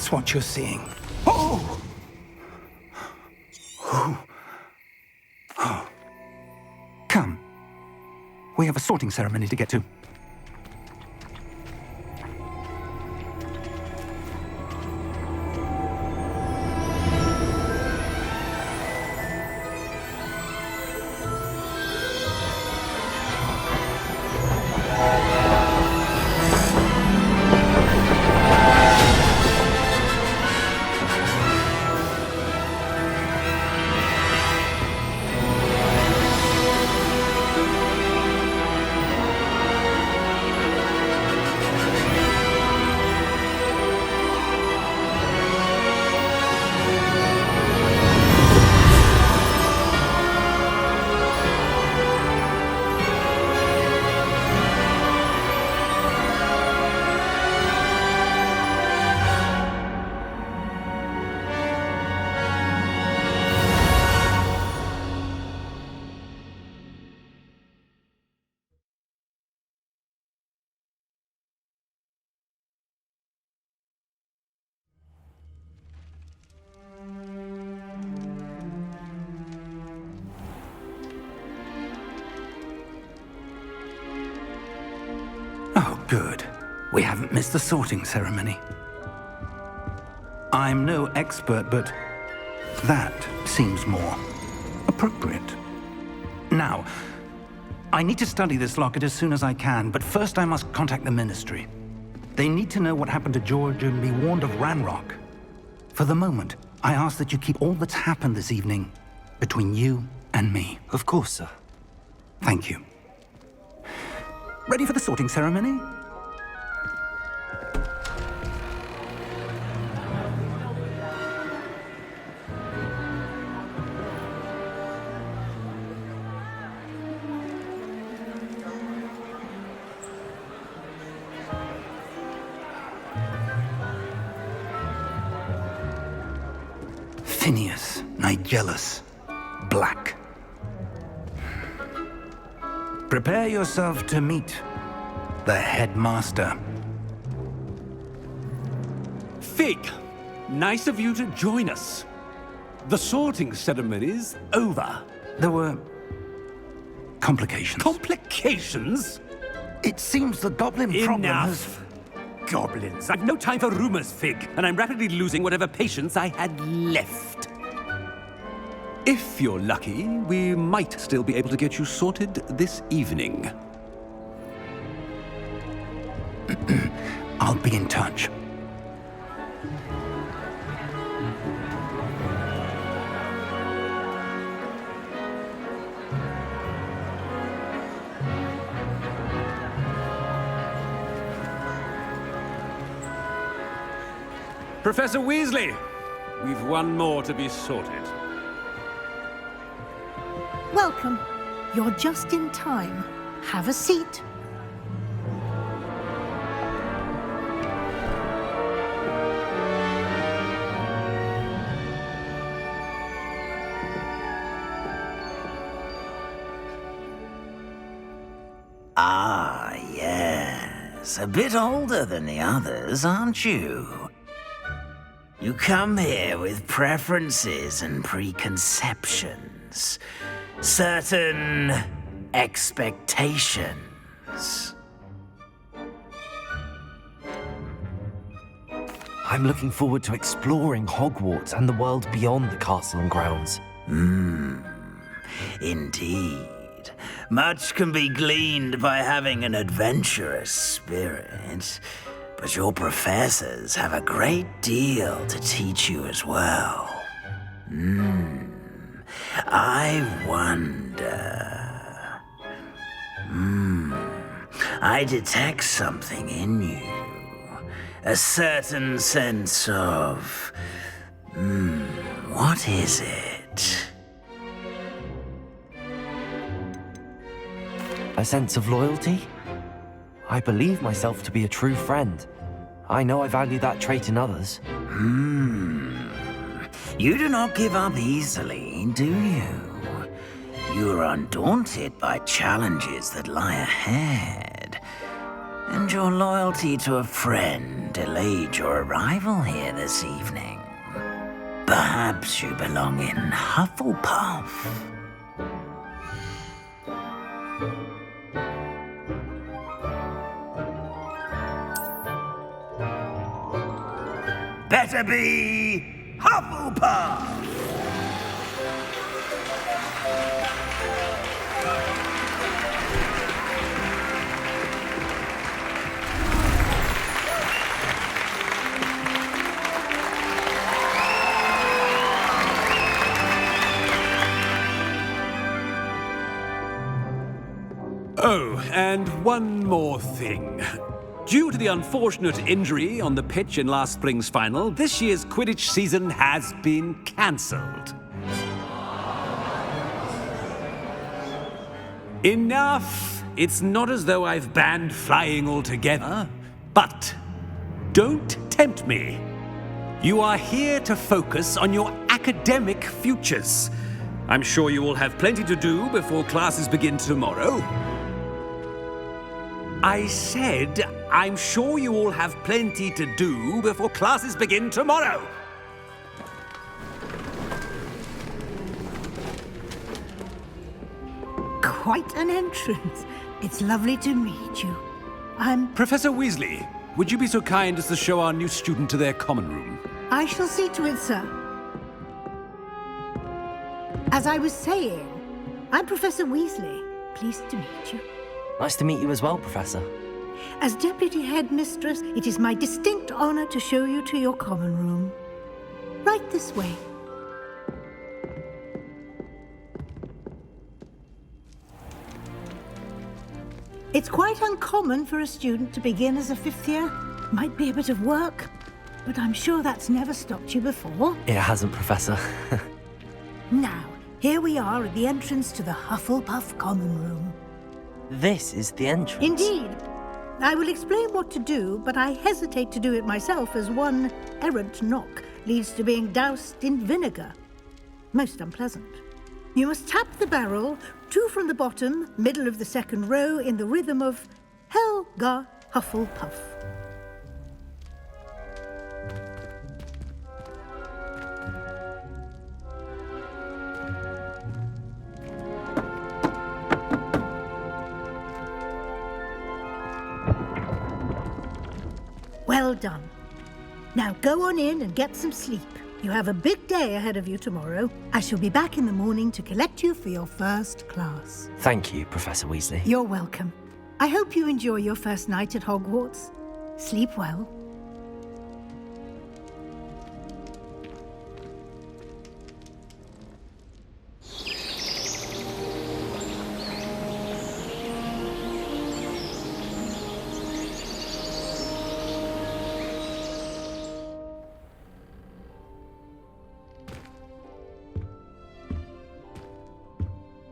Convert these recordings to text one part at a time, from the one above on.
that's what you're seeing. Oh! Oh. Come. We have a sorting ceremony to get to. Oh, good. We haven't missed the sorting ceremony. I'm no expert, but that seems more appropriate. Now, I need to study this locket as soon as I can, but first I must contact the Ministry. They need to know what happened to George and be warned of Ranrock. For the moment, I ask that you keep all that's happened this evening between you and me. Of course, sir. Thank you. Ready for the sorting ceremony? Phineas, Nigellus, Black. Prepare yourself to meet the headmaster. Fig, nice of you to join us. The sorting ceremony's over. There were complications. Complications? It seems the goblin problem has... Enough. Goblins. I've no time for rumors, Fig, and I'm rapidly losing whatever patience I had left. If you're lucky, we might still be able to get you sorted this evening. I'll be in touch. Professor Weasley, we've one more to be sorted. Welcome. You're just in time. Have a seat. Ah, yes. A bit older than the others, aren't you? You come here with preferences and preconceptions. Certain expectations. I'm looking forward to exploring Hogwarts and the world beyond the castle and grounds. Indeed. Much can be gleaned by having an adventurous spirit, but your professors have a great deal to teach you as well. I wonder... I detect something in you. A certain sense of... what is it? A sense of loyalty? I believe myself to be a true friend. I know I value that trait in others. You do not give up easily, do you? You are undaunted by challenges that lie ahead. and your loyalty to a friend delayed your arrival here this evening. Perhaps you belong in Hufflepuff. Better be Hufflepuff! Oh, and one more thing. Due to the unfortunate injury on the pitch in last spring's final, this year's Quidditch season has been cancelled. Enough! It's not as though I've banned flying altogether, but don't tempt me. You are here to focus on your academic futures. I'm sure you will have plenty to do before classes begin tomorrow. I said, I'm sure you all have plenty to do before classes begin tomorrow. Quite an entrance. It's lovely to meet you. Professor Weasley, would you be so kind as to show our new student to their common room? I shall see to it, sir. As I was saying, I'm Professor Weasley. Pleased to meet you. Nice to meet you as well, Professor. As Deputy Headmistress, it is my distinct honor to show you to your common room. Right this way. It's quite uncommon for a student to begin as a fifth year. Might be a bit of work, but I'm sure that's never stopped you before. It hasn't, Professor. Now, here we are at the entrance to the Hufflepuff common room. This is the entrance. Indeed. I will explain what to do, but I hesitate to do it myself as one errant knock leads to being doused in vinegar. Most unpleasant. You must tap the barrel, 2 from the bottom, middle of the second row, in the rhythm of Helga Hufflepuff. Well done. Now go on in and get some sleep. You have a big day ahead of you tomorrow. I shall be back in the morning to collect you for your first class. Thank you, Professor Weasley. You're welcome. I hope you enjoy your first night at Hogwarts. Sleep well.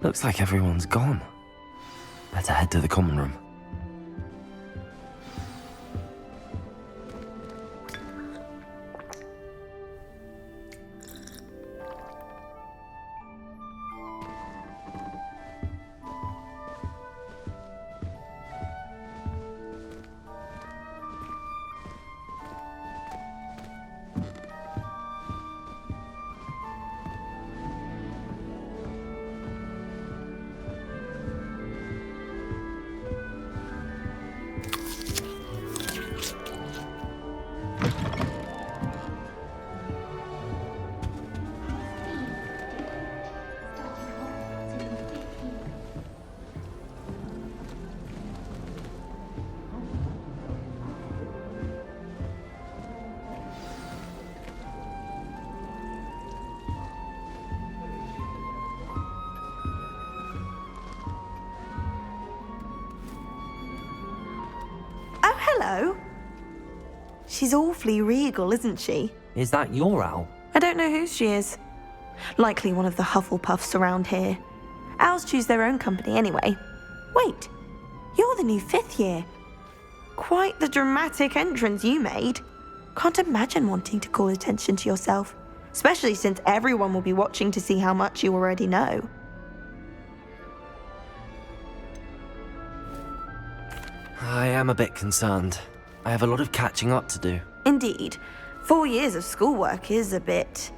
Looks like everyone's gone. Better head to the common room. Hello. She's awfully regal, isn't she? Is that your owl? I don't know who she is. Likely one of the Hufflepuffs around here. Owls choose their own company anyway. Wait, you're the new 5th year. Quite the dramatic entrance you made. Can't imagine wanting to call attention to yourself, especially since everyone will be watching to see how much you already know. I am a bit concerned. I have a lot of catching up to do. Indeed. 4 years of schoolwork is a bit...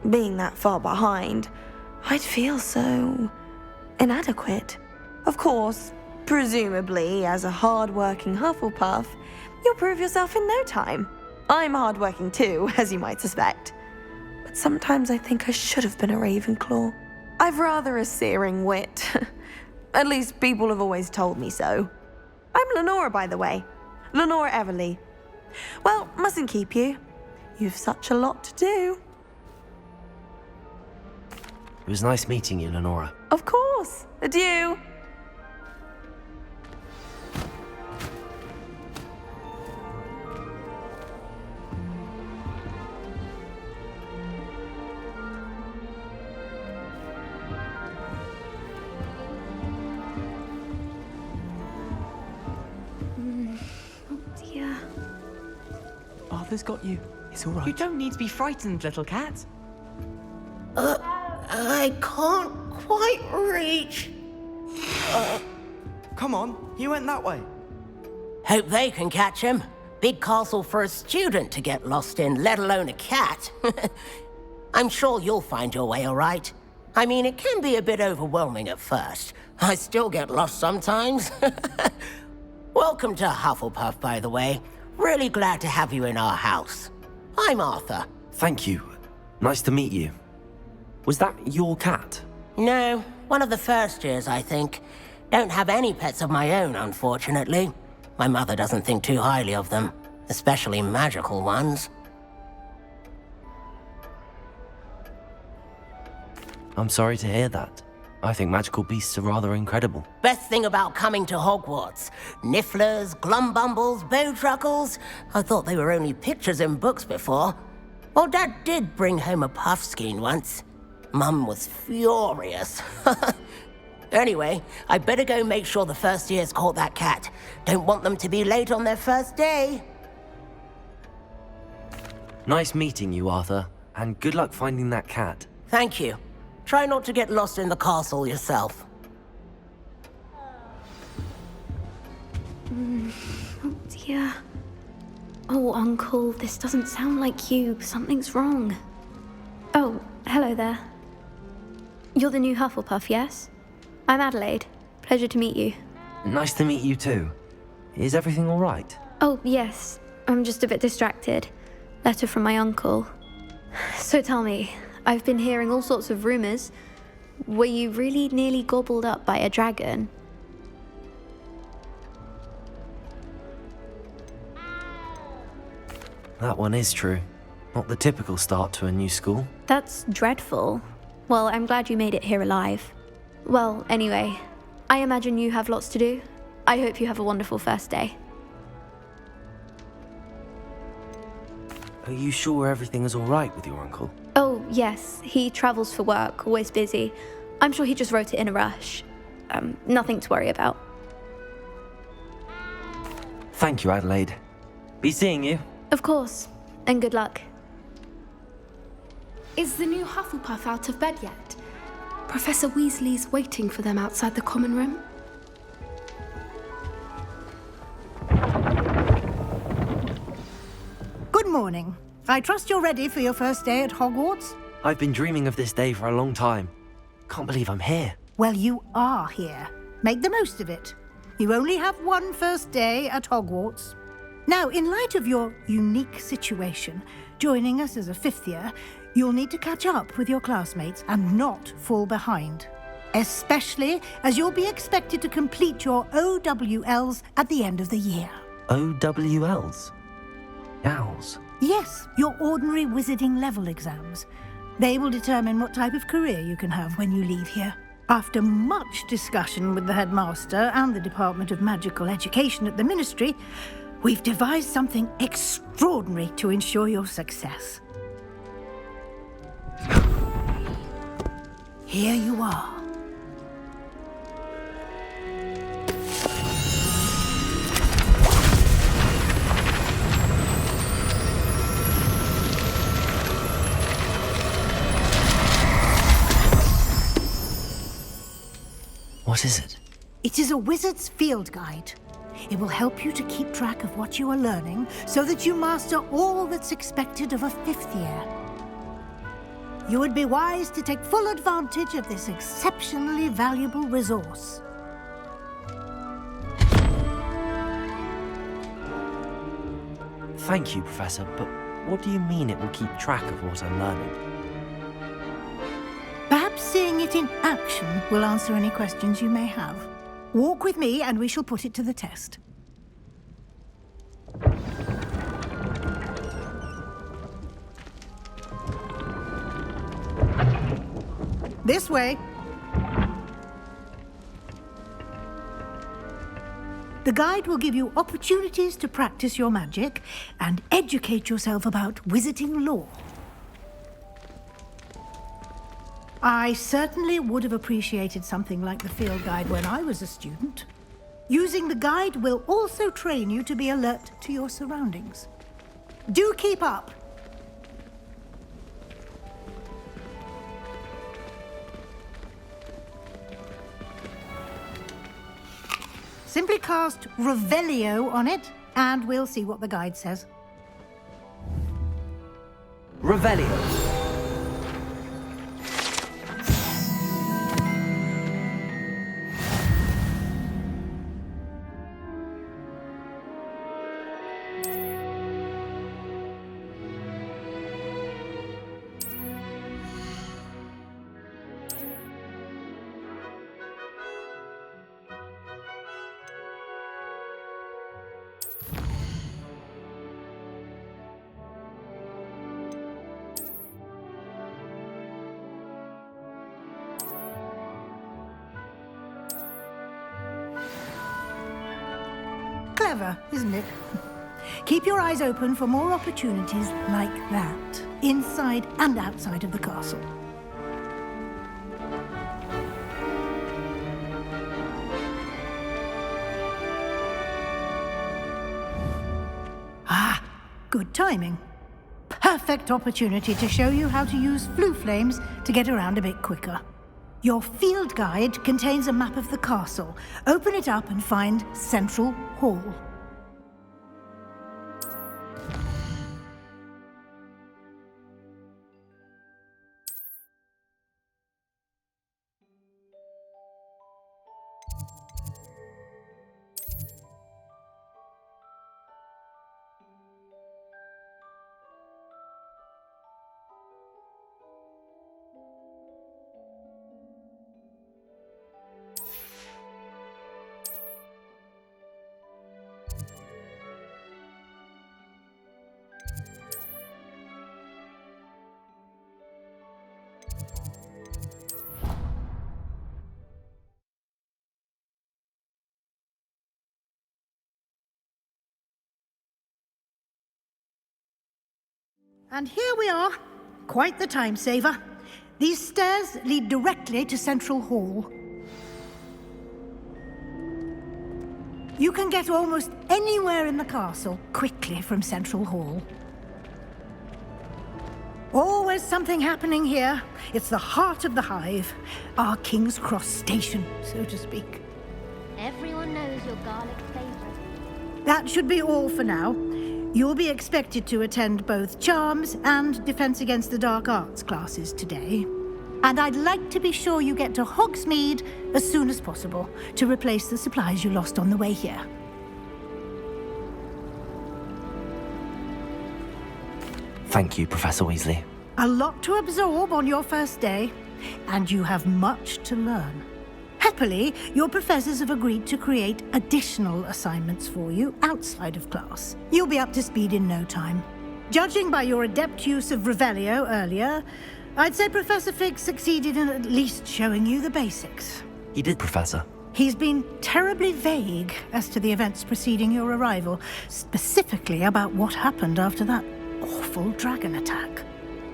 Being that far behind, I'd feel so... inadequate. Of course, presumably, as a hard-working Hufflepuff, you'll prove yourself in no time. I'm hard-working too, as you might suspect. But sometimes I think I should have been a Ravenclaw. I've rather a searing wit. At least people have always told me so. I'm Lenora, by the way. Lenora Everly. Well, mustn't keep you. You've such a lot to do. It was nice meeting you, Lenora. Of course. Adieu. Dear. Arthur's got you. It's all right. You don't need to be frightened, little cat. I can't quite reach. Come on, you went that way. Hope they can catch him. Big castle for a student to get lost in, let alone a cat. I'm sure you'll find your way all right. I mean, it can be a bit overwhelming at first. I still get lost sometimes. Welcome to Hufflepuff, by the way. Really glad to have you in our house. I'm Arthur. Thank you. Nice to meet you. Was that your cat? No, one of the first years, I think. Don't have any pets of my own, unfortunately. My mother doesn't think too highly of them, especially magical ones. I'm sorry to hear that. I think magical beasts are rather incredible. Best thing about coming to Hogwarts. Nifflers, glumbumbles, bowtruckles. I thought they were only pictures in books before. Well, Dad did bring home a puffskein once. Mum was furious. Anyway, I better go make sure the first years caught that cat. Don't want them to be late on their first day. Nice meeting you, Arthur. And good luck finding that cat. Thank you. Try not to get lost in the castle yourself. Oh dear. Oh, Uncle, this doesn't sound like you. Something's wrong. Oh, hello there. You're the new Hufflepuff, yes? I'm Adelaide. Pleasure to meet you. Nice to meet you too. Is everything all right? Oh, yes. I'm just a bit distracted. Letter from my uncle. So tell me, I've been hearing all sorts of rumors. Were you really nearly gobbled up by a dragon? That one is true. Not the typical start to a new school. That's dreadful. Well, I'm glad you made it here alive. Well, anyway, I imagine you have lots to do. I hope you have a wonderful first day. Are you sure everything is all right with your uncle? Oh, yes. He travels for work, always busy. I'm sure he just wrote it in a rush. Nothing to worry about. Thank you, Adelaide. Be seeing you. Of course. And good luck. Is the new Hufflepuff out of bed yet? Professor Weasley's waiting for them outside the common room. Good morning. I trust you're ready for your first day at Hogwarts? I've been dreaming of this day for a long time. Can't believe I'm here. Well, you are here. Make the most of it. You only have one first day at Hogwarts. Now, in light of your unique situation, joining us as a fifth year, you'll need to catch up with your classmates and not fall behind. Especially as you'll be expected to complete your OWLs at the end of the year. OWLs? Owls? Yes, your ordinary wizarding level exams. They will determine what type of career you can have when you leave here. After much discussion with the headmaster and the Department of Magical Education at the Ministry, we've devised something extraordinary to ensure your success. Here you are. What is it? It is a wizard's field guide. It will help you to keep track of what you are learning so that you master all that's expected of a 5th year. You would be wise to take full advantage of this exceptionally valuable resource. Thank you, Professor, but what do you mean it will keep track of what I'm learning? Perhaps seeing it in action will answer any questions you may have. Walk with me and we shall put it to the test. This way. The guide will give you opportunities to practice your magic and educate yourself about wizarding lore. I certainly would have appreciated something like the field guide when I was a student. Using the guide will also train you to be alert to your surroundings. Do keep up! Simply cast Revelio on it, and we'll see what the guide says. Revelio. Clever, isn't it? Keep your eyes open for more opportunities like that, inside and outside of the castle. Ah, good timing. Perfect opportunity to show you how to use flue flames to get around a bit quicker. Your field guide contains a map of the castle. Open it up and find Central Hall. And here we are. Quite the time saver. These stairs lead directly to Central Hall. You can get almost anywhere in the castle quickly from Central Hall. Always something happening here. It's the heart of the hive. Our King's Cross station, so to speak. Everyone knows your garlic favorite. That should be all for now. You'll be expected to attend both Charms and Defense Against the Dark Arts classes today. And I'd like to be sure you get to Hogsmeade as soon as possible to replace the supplies you lost on the way here. Thank you, Professor Weasley. A lot to absorb on your first day, and you have much to learn. Happily, your professors have agreed to create additional assignments for you outside of class. You'll be up to speed in no time. Judging by your adept use of Revelio earlier, I'd say Professor Fig succeeded in at least showing you the basics. He did, Professor. He's been terribly vague as to the events preceding your arrival, specifically about what happened after that awful dragon attack.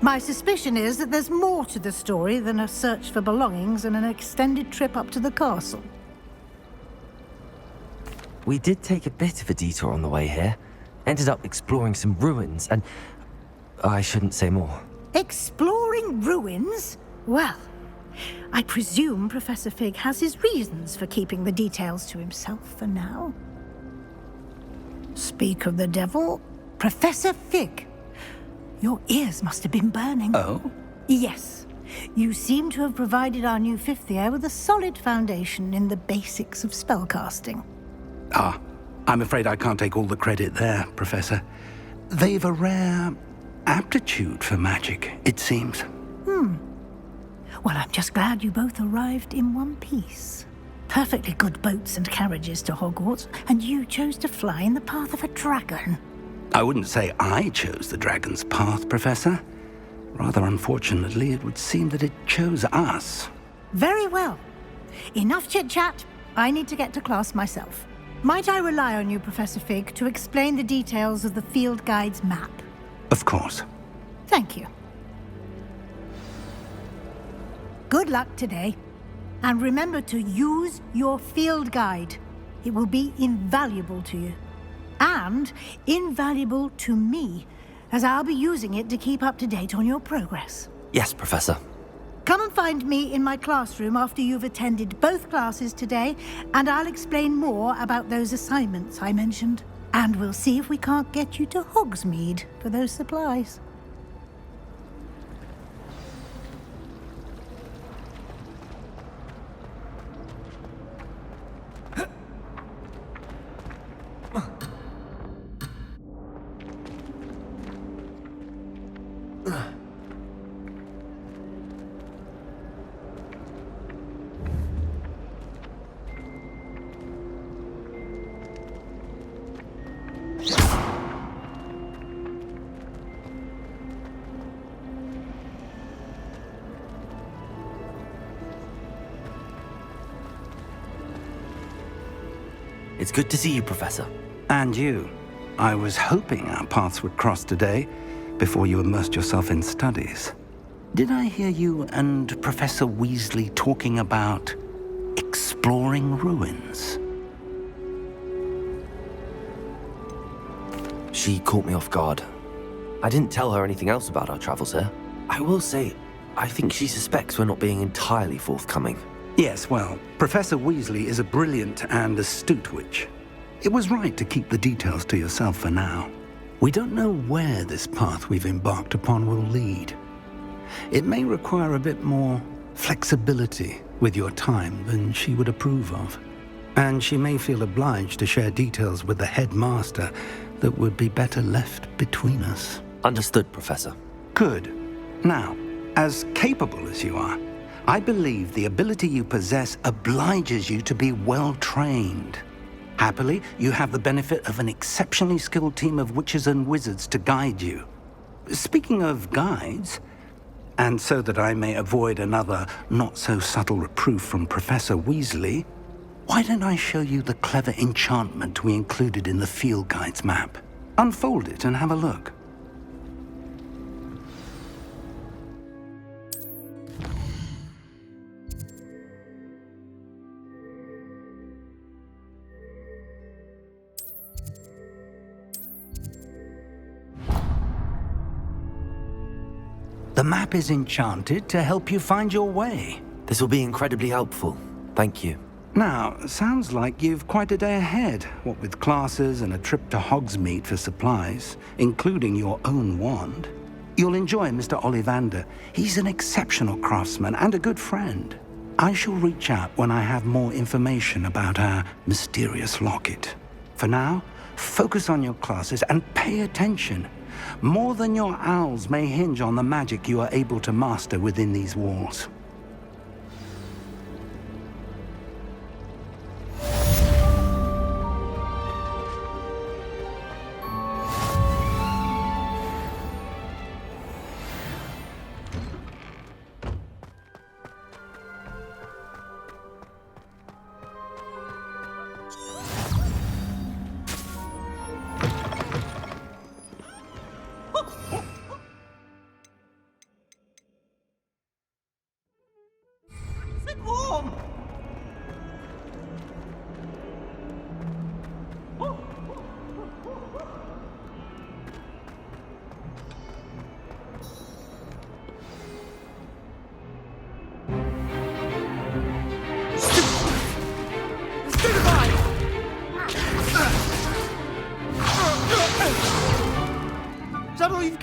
My suspicion is that there's more to the story than a search for belongings and an extended trip up to the castle. We did take a bit of a detour on the way here. Ended up exploring some ruins and... I shouldn't say more. Exploring ruins? Well, I presume Professor Fig has his reasons for keeping the details to himself for now. Speak of the devil. Professor Fig. Your ears must have been burning. Oh? Yes. You seem to have provided our new fifth year with a solid foundation in the basics of spellcasting. Ah, I'm afraid I can't take all the credit there, Professor. They've a rare aptitude for magic, it seems. Well, I'm just glad you both arrived in one piece. Perfectly good boats and carriages to Hogwarts, and you chose to fly in the path of a dragon. I wouldn't say I chose the dragon's path, Professor. Rather unfortunately, it would seem that it chose us. Very well. Enough chit-chat. I need to get to class myself. Might I rely on you, Professor Fig, to explain the details of the field guide's map? Of course. Thank you. Good luck today. And remember to use your field guide. It will be invaluable to you. And invaluable to me, as I'll be using it to keep up to date on your progress. Yes, Professor. Come and find me in my classroom after you've attended both classes today, and I'll explain more about those assignments I mentioned. And we'll see if we can't get you to Hogsmeade for those supplies. It's good to see you, Professor. And you. I was hoping our paths would cross today, before you immersed yourself in studies. Did I hear you and Professor Weasley talking about exploring ruins? She caught me off guard. I didn't tell her anything else about our travels here. I will say, I think she suspects we're not being entirely forthcoming. Yes, well, Professor Weasley is a brilliant and astute witch. It was right to keep the details to yourself for now. We don't know where this path we've embarked upon will lead. It may require a bit more flexibility with your time than she would approve of. And she may feel obliged to share details with the headmaster that would be better left between us. Understood, Professor. Good. Now, as capable as you are, I believe the ability you possess obliges you to be well-trained. Happily, you have the benefit of an exceptionally skilled team of witches and wizards to guide you. Speaking of guides, and so that I may avoid another not-so-subtle reproof from Professor Weasley, why don't I show you the clever enchantment we included in the field guide's map? Unfold it and have a look. The map is enchanted to help you find your way. This will be incredibly helpful. Thank you. Now, sounds like you've quite a day ahead, what with classes and a trip to Hogsmeade for supplies, including your own wand. You'll enjoy Mr. Ollivander. He's an exceptional craftsman and a good friend. I shall reach out when I have more information about our mysterious locket. For now, focus on your classes and pay attention. More than your owls may hinge on the magic you are able to master within these walls.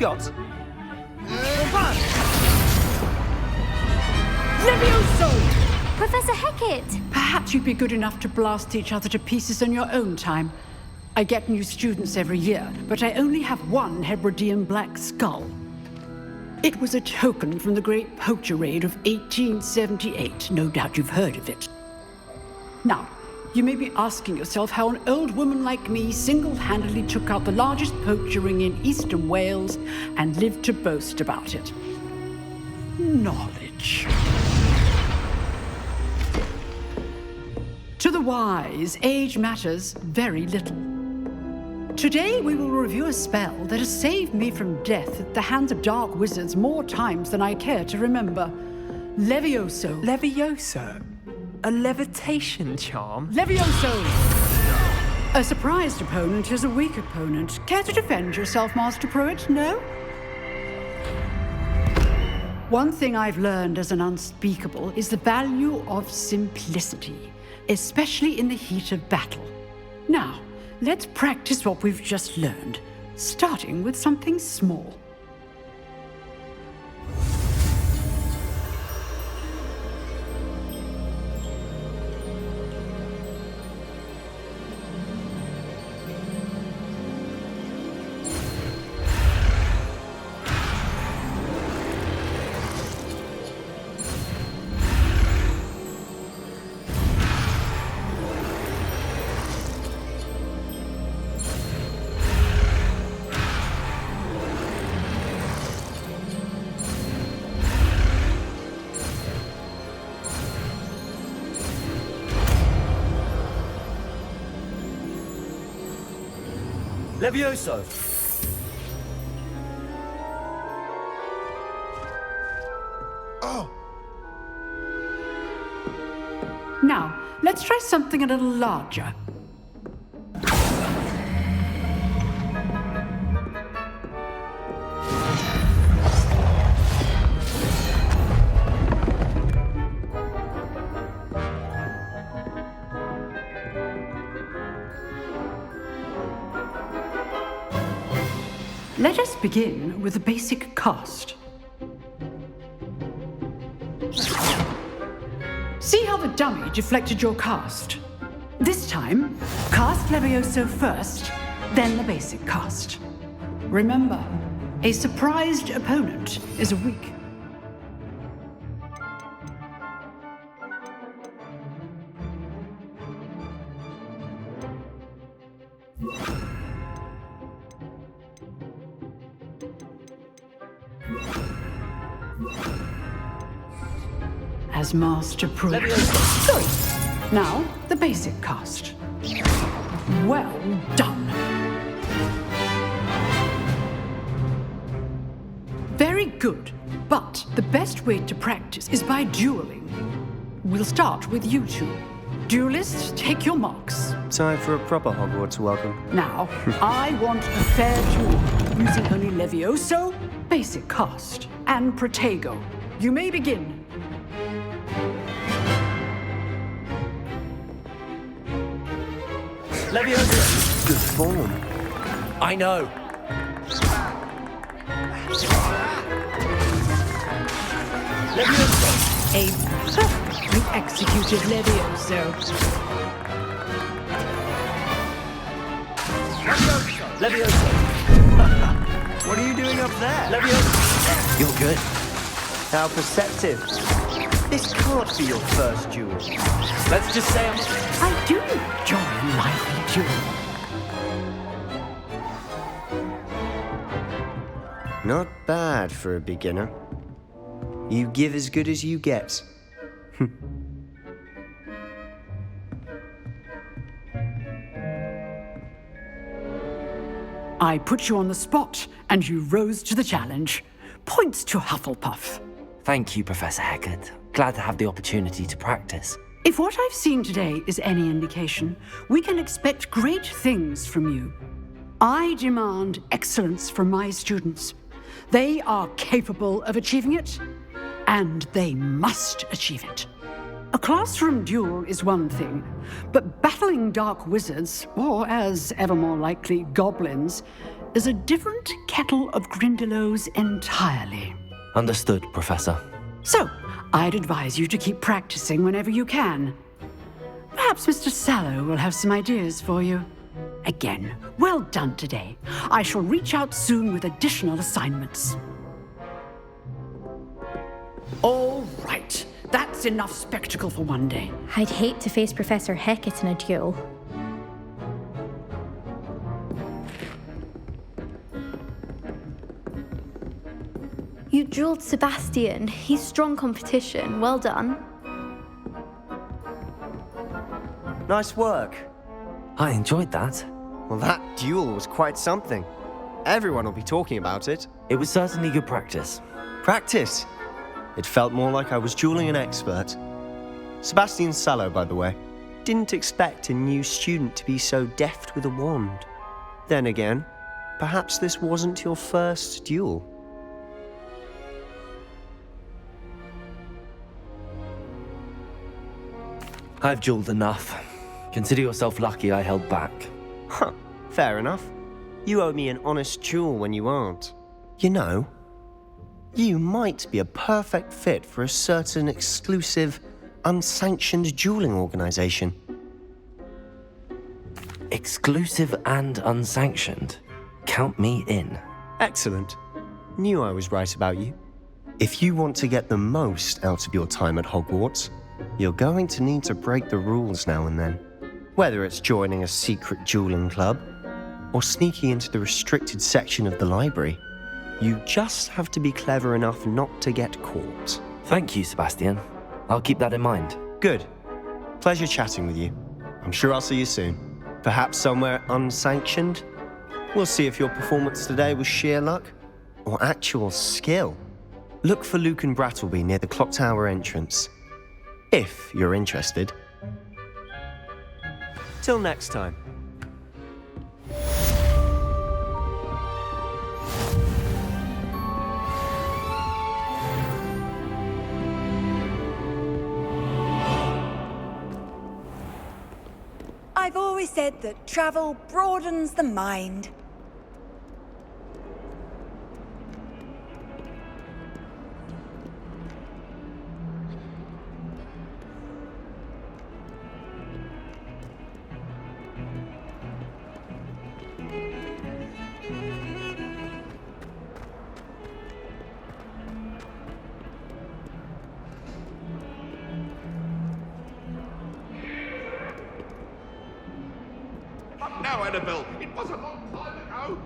got? Levioso! Professor Hecat! Perhaps you'd be good enough to blast each other to pieces in your own time. I get new students every year, but I only have one Hebridean black skull. It was a token from the Great Poacher Raid of 1878. No doubt you've heard of it. Now, you may be asking yourself how an old woman like me single-handedly took out the largest poacher ring in eastern Wales and lived to boast about it. Knowledge. To the wise, age matters very little. Today we will review a spell that has saved me from death at the hands of dark wizards more times than I care to remember. Levioso. Levioso? A levitation charm? Levioso! A surprised opponent is a weak opponent. Care to defend yourself, Master Pruitt? No? One thing I've learned as an unspeakable is the value of simplicity, especially in the heat of battle. Now, let's practice what we've just learned, starting with something small. Levioso! Now, let's try something a little larger. Let us begin with the basic cast. See how the dummy deflected your cast? This time, cast Levioso first, then the basic cast. Remember, a surprised opponent is weak. As Master Pruitt. Good. Now, the basic cast. Well done. Very good. But the best way to practice is by dueling. We'll start with you two. Duelists, take your marks. Time for a proper Hogwarts welcome. Now, I want a fair duel, using only Levioso, basic cast, and Protego. You may begin. Levioso! Good form. I know. Levioso! A perfectly executed Levioso. Levioso! What are you doing up there? Levioso! You're good. How perceptive. This can't be your first duel. Let's just say I do enjoy a lively duel. Not bad for a beginner. You give as good as you get. I put you on the spot, and you rose to the challenge. Points to Hufflepuff. Thank you, Professor Hecat. Glad to have the opportunity to practice. If what I've seen today is any indication, we can expect great things from you. I demand excellence from my students. They are capable of achieving it, and they must achieve it. A classroom duel is one thing, but battling dark wizards, or as ever more likely, goblins, is a different kettle of Grindylows entirely. Understood, Professor. So, I'd advise you to keep practicing whenever you can. Perhaps Mr. Sallow will have some ideas for you. Again, well done today. I shall reach out soon with additional assignments. All right. That's enough spectacle for one day. I'd hate to face Professor Hecat in a duel. You dueled Sebastian. He's strong competition. Well done. Nice work. I enjoyed that. Well, that duel was quite something. Everyone will be talking about it. It was certainly good practice. Practice? It felt more like I was dueling an expert. Sebastian Sallow, by the way. Didn't expect a new student to be so deft with a wand. Then again, perhaps this wasn't your first duel. I've dueled enough. Consider yourself lucky I held back. Huh, fair enough. You owe me an honest duel when you aren't. You know, you might be a perfect fit for a certain exclusive, unsanctioned dueling organization. Exclusive and unsanctioned. Count me in. Excellent. Knew I was right about you. If you want to get the most out of your time at Hogwarts, you're going to need to break the rules now and then. Whether it's joining a secret dueling club, or sneaking into the restricted section of the library, you just have to be clever enough not to get caught. Thank you, Sebastian. I'll keep that in mind. Good. Pleasure chatting with you. I'm sure I'll see you soon. Perhaps somewhere unsanctioned? We'll see if your performance today was sheer luck or actual skill. Look for Luke and Brattleby near the clock tower entrance, if you're interested. Till next time. I've always said that travel broadens the mind. Now, Annabelle, it was a long time ago.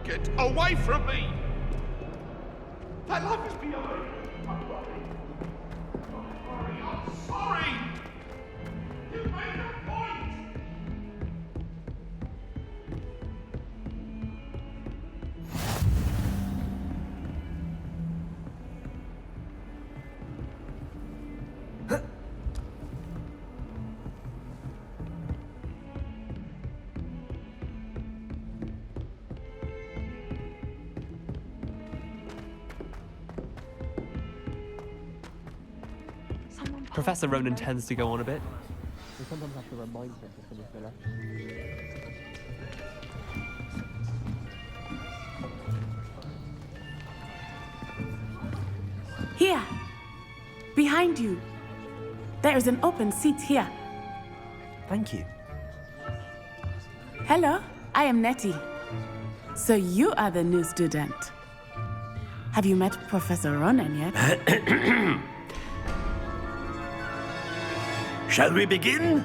Get away from me! That life is beyond. I'm sorry. I'm sorry. You made a point. Professor Ronan tends to go on a bit. We sometimes have to remind him to finish the lesson. Here! Behind you! There is an open seat here. Thank you. Hello, I am Nettie. So you are the new student. Have you met Professor Ronan yet? Shall we begin?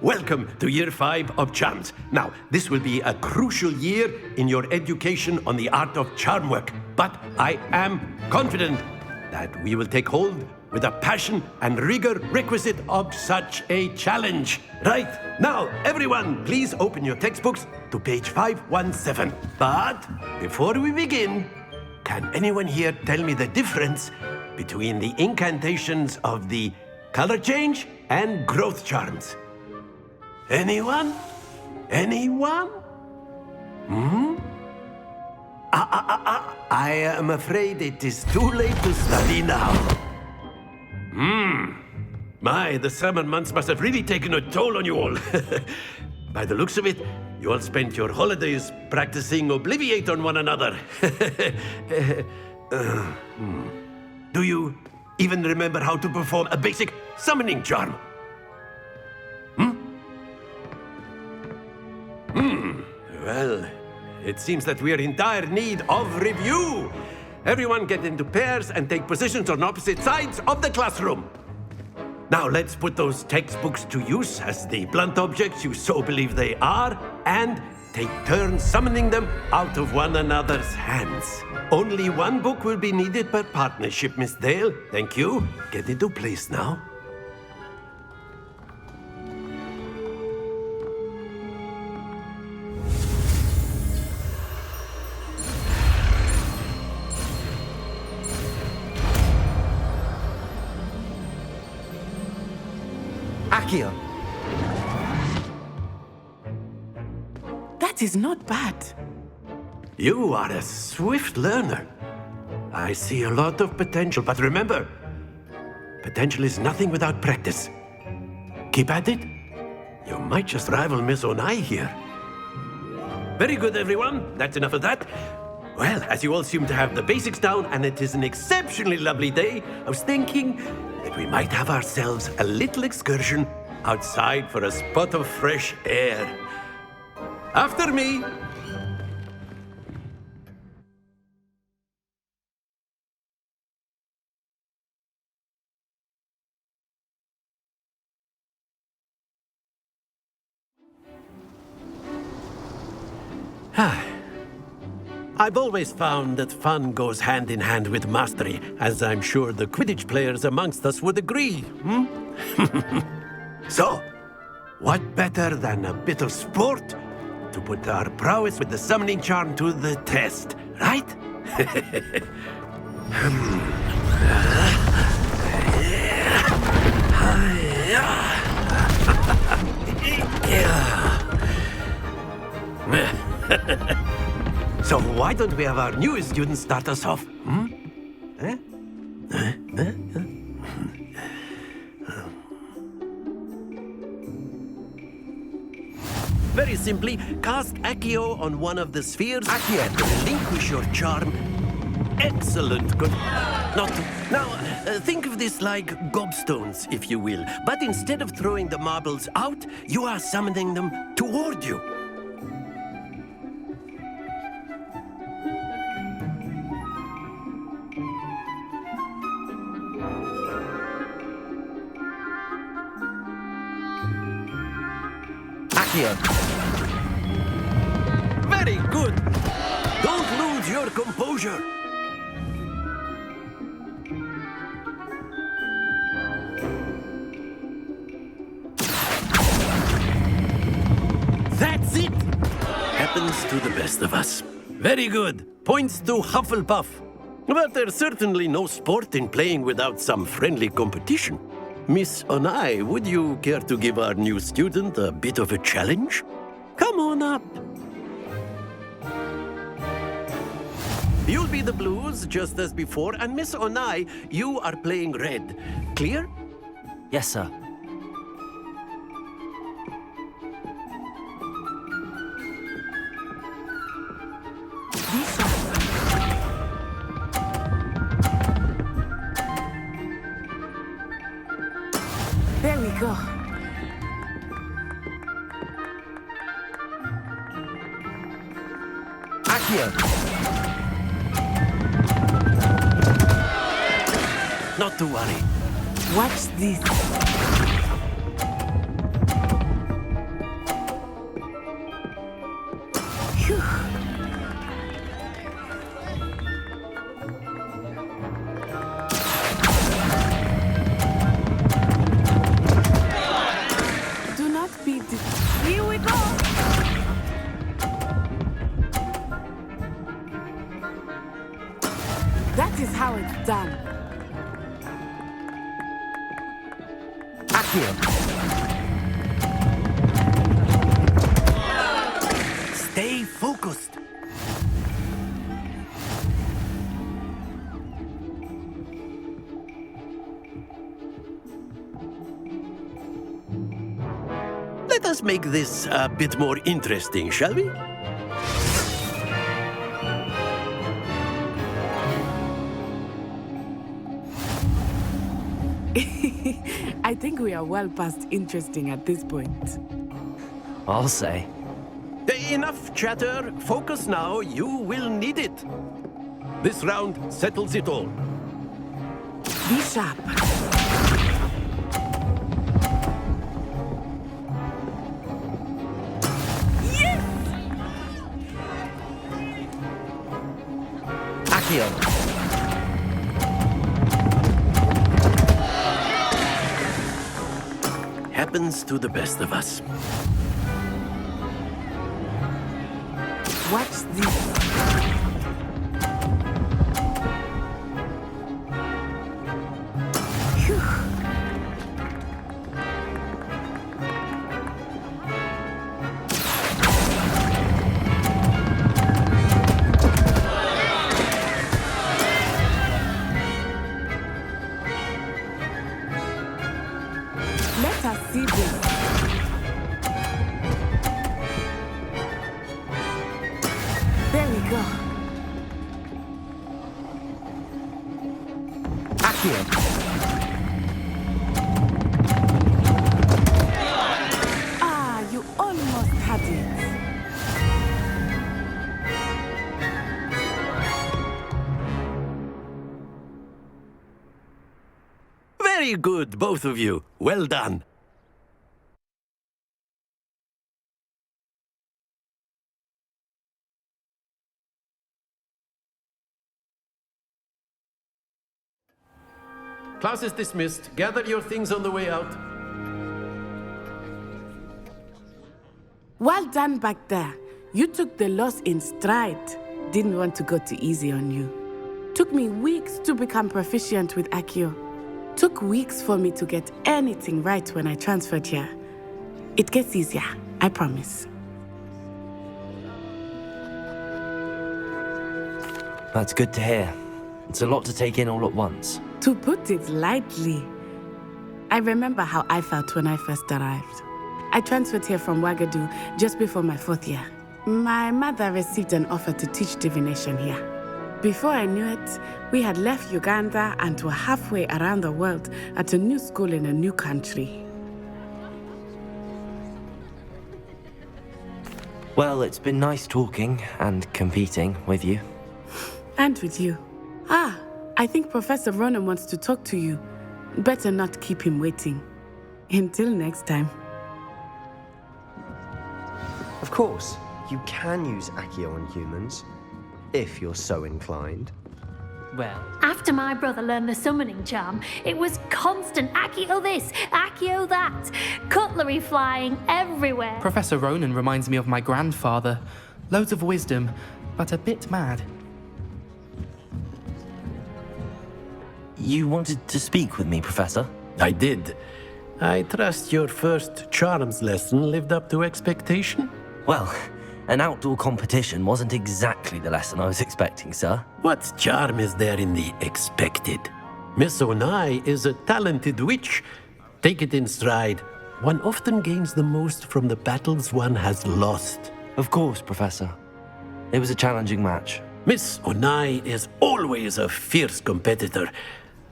Welcome to Year 5 of Charms. Now, this will be a crucial year in your education on the art of charm work, but I am confident that we will take hold with the passion and rigor requisite of such a challenge. Right, now, everyone, please open your textbooks to page 517. But before we begin, can anyone here tell me the difference between the incantations of the color change and growth charms? Anyone? Anyone? I am afraid it is too late to study now. My, the summer months must have really taken a toll on you all. By the looks of it, You all spent your holidays practicing Obliviate on one another. Do you even remember how to perform a basic summoning charm? Well, it seems that we are in dire need of review. Everyone get into pairs and take positions on opposite sides of the classroom. Now let's put those textbooks to use as the blunt objects you so believe they are, and take turns summoning them out of one another's hands. Only one book will be needed per partnership, Miss Dale. Thank you. Get into place now. Accio! That is not bad. You are a swift learner. I see a lot of potential, but remember, potential is nothing without practice. Keep at it. You might just rival Miss Onai here. Very good, everyone. That's enough of that. Well, as you all seem to have the basics down, and it is an exceptionally lovely day, I was thinking that we might have ourselves a little excursion outside for a spot of fresh air. After me. I've always found that fun goes hand in hand with mastery, as I'm sure the Quidditch players amongst us would agree. So, what better than a bit of sport to put our prowess with the summoning charm to the test, right? So why don't we have our newest student start us off? Very simply, cast Accio on one of the spheres. Accio. Relinquish your charm. Excellent. Good. Now, think of this like gobstones, if you will. But instead of throwing the marbles out, you are summoning them toward you. Very good. Don't lose your composure. That's it. Happens to the best of us. Very good. Points to Hufflepuff. But there's certainly no sport in playing without some friendly competition. Miss Onai, would you care to give our new student a bit of a challenge? Come on up. You'll be the blues, just as before, and Miss Onai, you are playing red. Clear? Yes, sir. There we go. Accio! Not to worry. Watch this. Phew. Do not be Here we go! That is how it's done. Accio! Stay focused. Let us make this a bit more interesting, shall we? I think we are well past interesting at this point. I'll say. Enough chatter. Focus now. You will need it. This round settles it all. Be sharp. Yes! Accio. Happens to the best of us. Watch this. Let us see this. There we go. Accio. Ah, you almost had it. Very good, both of you. Well done. Class is dismissed. Gather your things on the way out. Well done back there. You took the loss in stride. Didn't want to go too easy on you. Took me weeks to become proficient with Accio. Took weeks for me to get anything right when I transferred here. It gets easier, I promise. That's good to hear. It's a lot to take in all at once. To put it lightly, I remember how I felt when I first arrived. I transferred here from Ouagadougou just before my 4th year. My mother received an offer to teach divination here. Before I knew it, we had left Uganda and were halfway around the world at a new school in a new country. Well, it's been nice talking and competing with you. And with you. Ah, I think Professor Ronan wants to talk to you. Better not keep him waiting. Until next time. Of course, you can use Accio on humans, if you're so inclined. Well, after my brother learned the summoning charm, it was constant Accio this, Accio that, cutlery flying everywhere. Professor Ronan reminds me of my grandfather. Loads of wisdom, but a bit mad. You wanted to speak with me, Professor? I did. I trust your first charms lesson lived up to expectation? Well, an outdoor competition wasn't exactly the lesson I was expecting, sir. What charm is there in the expected? Miss Onai is a talented witch. Take it in stride. One often gains the most from the battles one has lost. Of course, Professor. It was a challenging match. Miss Onai is always a fierce competitor,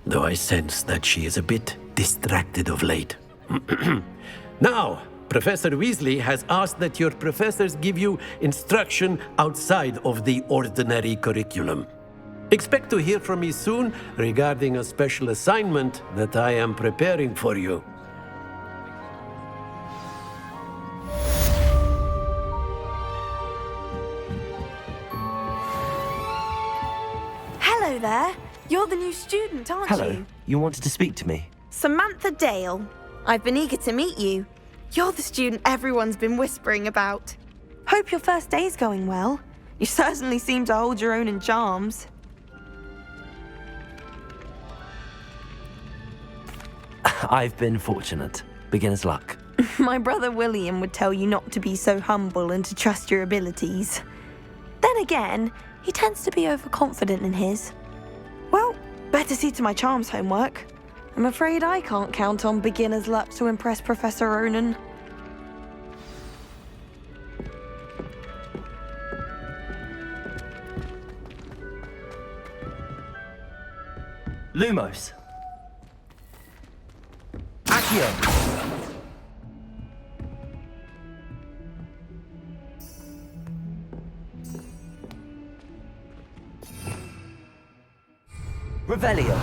though I sense that she is a bit distracted of late. Now, Professor Weasley has asked that your professors give you instruction outside of the ordinary curriculum. Expect to hear from me soon regarding a special assignment that I am preparing for you. Hello there. You're the new student, aren't you? Hello. You wanted to speak to me? Samantha Dale. I've been eager to meet you. You're the student everyone's been whispering about. Hope your first day's going well. You certainly seem to hold your own in charms. I've been fortunate. Beginner's luck. My brother William would tell you not to be so humble and to trust your abilities. Then again, he tends to be overconfident in his. Well, better see to my charms homework. I'm afraid I can't count on beginner's luck to impress Professor Ronan. Lumos. Accio. Revelio.